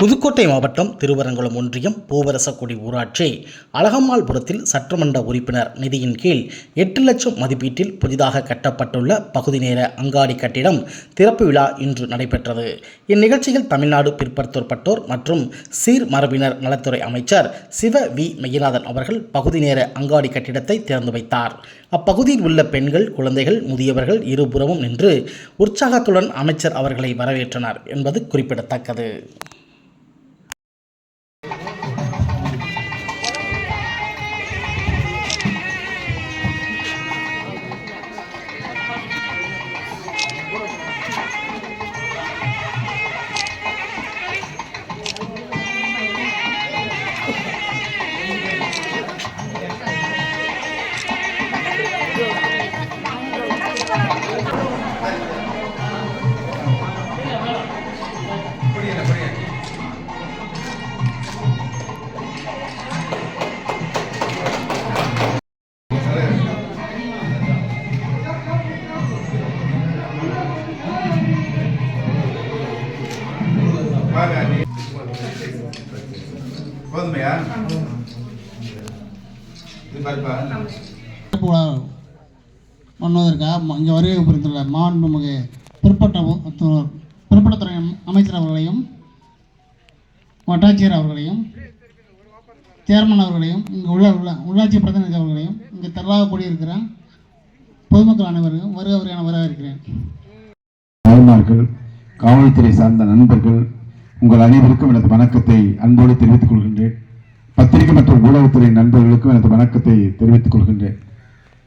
புதுக்கோட்டை மாவட்டம் திருவரங்குளம் ஒன்றியம் பூவரசக்குடி ஊராட்சி அழகம்மாள்புரத்தில் சட்டமன்ற உறுப்பினர் நிதியின் கீழ் 8 லட்சம் மதிப்பீட்டில் புதிதாக கட்டப்பட்டுள்ள பகுதி நேர அங்காடி கட்டிடம் திறப்பு விழா இன்று நடைபெற்றது. இந்நிகழ்ச்சியில் தமிழ்நாடு பிற்படுத்தப்பட்டோர் மற்றும் சீர்மரபினர் நலத்துறை அமைச்சர் சிவ வி மெய்யநாதன் அவர்கள் பகுதி நேர அங்காடி கட்டிடத்தை திறந்து வைத்தார். அப்பகுதியில் உள்ள பெண்கள், குழந்தைகள், முதியவர்கள் இருபுறமும் நின்று உற்சாகத்துடன் அமைச்சர் அவர்களை வரவேற்றனர் என்பது குறிப்பிடத்தக்கது. பண்ணுவதற்காக இங்கே வருகை புரிந்துள்ள மாண்புமிகு பிற்படுத்துறை அமைச்சர் அவர்களையும், வட்டாட்சியர் அவர்களையும், சேர்மன் அவர்களையும், இங்கே உள்ள உள்ளாட்சி பிரதிநிதி அவர்களையும், இங்கே திரளாக கூடியிருக்கிற பொதுமக்கள் அனைவருக்கும் வருகிறேன் வரவேற்கிறேன். தாய்மார்கள், காவல்துறை சார்ந்த நண்பர்கள், உங்கள் அனைவருக்கும் எனது வணக்கத்தை அன்போடு தெரிவித்துக் கொள்கின்றேன். பத்திரிகை மற்றும் ஊடகத்துறை நண்பர்களுக்கும் எனது வணக்கத்தை தெரிவித்துக் கொள்கின்றேன்.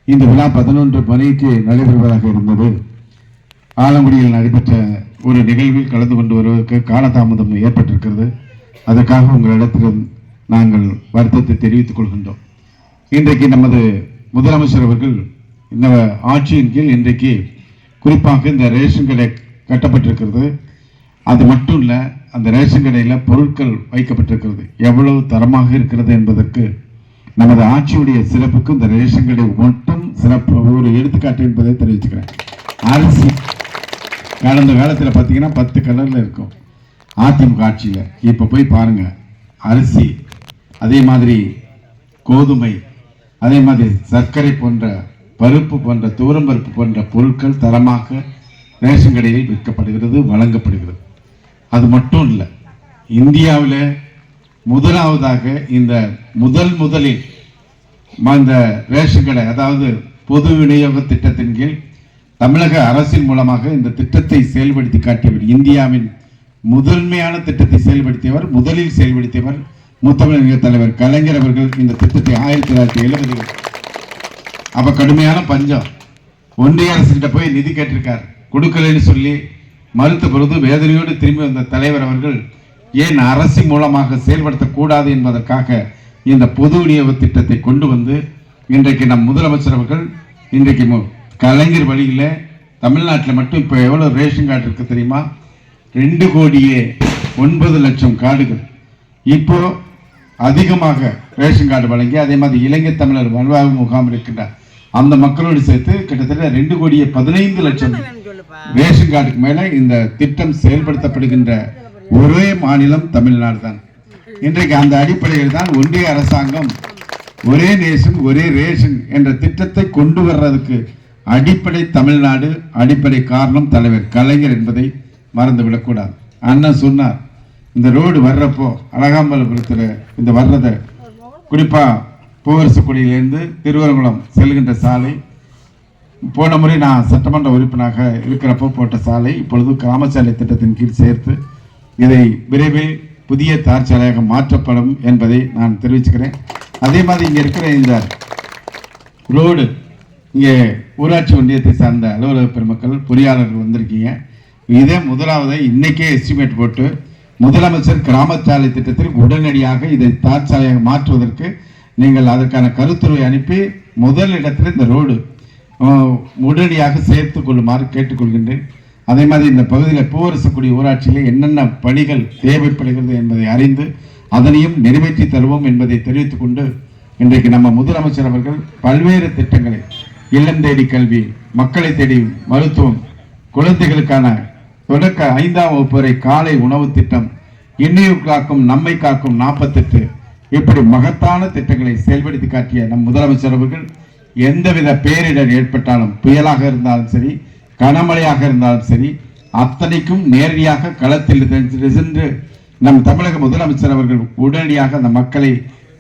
இந்த விழா 11 மணிக்கு நடைபெறுவதாக இருந்தது. ஆலங்குடியில் நடைபெற்ற ஒரு நிகழ்வில் கலந்து கொண்டு வருவதற்கு காலதாமதம் ஏற்பட்டிருக்கிறது. அதற்காக உங்களிடத்திலும் நாங்கள் வருத்தத்தை தெரிவித்துக் கொள்கின்றோம். இன்றைக்கு நமது முதலமைச்சர் அவர்கள் இந்த ஆட்சியின் கீழ் இன்றைக்கு குறிப்பாக இந்த ரேஷன் கடை கட்டப்பட்டிருக்கிறது. அது மட்டும் இல்லை, அந்த ரேஷன் கடையில் பொருட்கள் வைக்கப்பட்டிருக்கிறது. எவ்வளவு தரமாக இருக்கிறது என்பதற்கு நமது ஆட்சியுடைய சிறப்புக்கு இந்த ரேஷன் கடை மட்டும் சிறப்பு ஒரு எடுத்துக்காட்டு என்பதை தெரிவிச்சுக்கிறேன். அரிசி கடந்த காலத்தில் பார்த்தீங்கன்னா 10 கலரில் இருக்கும் அதிமுக ஆட்சியில். இப்போ போய் பாருங்க, அரிசி, அதே மாதிரி கோதுமை, அதே மாதிரி சர்க்கரை போன்ற பருப்பு போன்ற துவரம்பருப்பு போன்ற பொருட்கள் தரமாக ரேஷன் கடையில் விற்கப்படுகிறது, வழங்கப்படுகிறது. அது மட்டும் இல்லை, இந்தியாவில் முதலாவதாக இந்த முதலில் இந்த ரேஷன் கடை, அதாவது பொது விநியோக திட்டத்தின் கீழ் தமிழக அரசின் மூலமாக இந்த திட்டத்தை செயல்படுத்தி காட்டியவர், இந்தியாவின் முதன்மையான திட்டத்தை செயல்படுத்தியவர், முதலில் செயல்படுத்தியவர் முத்தமிழர் தலைவர் கலைஞர் அவர்கள். இந்த திட்டத்தை 1970 அப்ப கடுமையான பஞ்சம், ஒன்றிய அரசுகிட்ட போய் நிதி கேட்டிருக்கார், கொடுக்கலன்னு சொல்லி மறுத்த பொழுது வேதனையோடு திரும்பி வந்த தலைவர் அவர்கள் ஏன் அரசு மூலமாக செயல்படுத்தக்கூடாது என்பதற்காக இந்த பொது விநியோக திட்டத்தை கொண்டு வந்து இன்றைக்கு நம் முதலமைச்சர் அவர்கள் இன்றைக்கு கலைஞர் வழியில் தமிழ்நாட்டில் மட்டும் இப்போ எவ்வளோ ரேஷன் கார்டு இருக்கு தெரியுமா? 2,09,00,000 கார்டுகள் இப்போ அதிகமாக ரேஷன் கார்டு வழங்கி, அதே மாதிரி இலங்கை தமிழர் வாழ்வாழ்வு முகாம் இருக்கின்ற அந்த மக்களோடு சேர்த்து கிட்டத்தட்ட 2,15,00,000 ரேஷன் கார்டுக்கு மேல இந்த திட்டம் செயல்படுத்தப்படுகின்ற ஒரே மாநிலம் தமிழ்நாடு தான். இன்றைக்கு அந்த அடிப்படையில் தான் ஒன்றிய அரசாங்கம் ஒரே நேசன் ஒரே ரேஷன் என்ற திட்டத்தை கொண்டு வர்றதுக்கு அடிப்படை தமிழ்நாடு, அடிப்படை காரணம் தலைவர் கலைஞர் என்பதை மறந்துவிடக்கூடாது. அண்ணன் சொன்னார், இந்த ரோடு வர்றப்போ அழகாம்பலபுரத்தில் இந்த வர்றதை குறிப்பா பூவரசக்குடியிலிருந்து திருவரங்குளம் செல்கின்ற சாலை, போன முறை நான் சட்டமன்ற உறுப்பினராக இருக்கிறப்போ போட்ட சாலை இப்பொழுது கிராம சாலை திட்டத்தின் கீழ் சேர்த்து இதை விரைவில் புதிய தார் சாலையாக மாற்றப்படும் என்பதை நான் தெரிவிச்சுக்கிறேன். அதே மாதிரி இங்கே இருக்கிற இந்த ரோடு, இங்கே ஊராட்சி ஒன்றியத்தை சார்ந்த அலுவலக பெருமக்கள், பொறியாளர்கள் வந்திருக்கீங்க. இதே முதலாவதை இன்னைக்கே எஸ்டிமேட் போட்டு முதலமைச்சர் கிராம சாலை திட்டத்தில் உடனடியாக இதை தார் சாலையாக மாற்றுவதற்கு நீங்கள் அதற்கான கருத்துருவை அனுப்பி முதல் இடத்தில் இந்த ரோடு உடனடியாக சேர்த்து கொள்ளுமாறு கேட்டுக்கொள்கின்றேன். அதே மாதிரி இந்த பகுதியில் பூவரசக்குடி ஊராட்சியில் என்னென்ன பணிகள் தேவைப்படுகிறது என்பதை அறிந்து அதனையும் நிறைவேற்றி தருவோம் என்பதை தெரிவித்துக் கொண்டு இன்றைக்கு நம்ம முதலமைச்சர் அவர்கள் பல்வேறு திட்டங்களை, இல்லம் தேடி கல்வி, மக்களை தேடி மருத்துவம், குழந்தைகளுக்கான தொடக்க 5ஆம் வகுப்பு வரை காலை உணவு திட்டம், இன்னுயிர் காக்கும் நம்மை காக்கும் 48 இப்படி மகத்தான திட்டங்களை செயல்படுத்தி காட்டிய நம் முதலமைச்சர் அவர்கள் எந்தவித பேரிடர் ஏற்பட்டாலும் புயலாக இருந்தாலும் சரி கனமழையாக இருந்தாலும் சரி அத்தனைக்கும் நேரடியாக களத்தில் சென்று நம் தமிழக முதலமைச்சர் அவர்கள் உடனடியாக அந்த மக்களை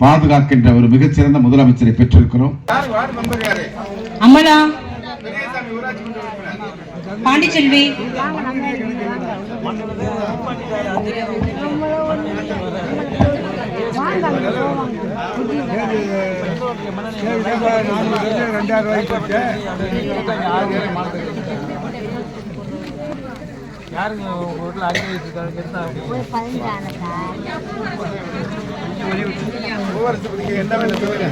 பாதுகாக்கின்ற ஒரு மிகச்சிறந்த முதலமைச்சரை பெற்றிருக்கிறோம். அம்மலா பாண்டிச்செல்வி யாருங்க உங்க வீட்டில் என்ன வேலை சொல்லுங்க.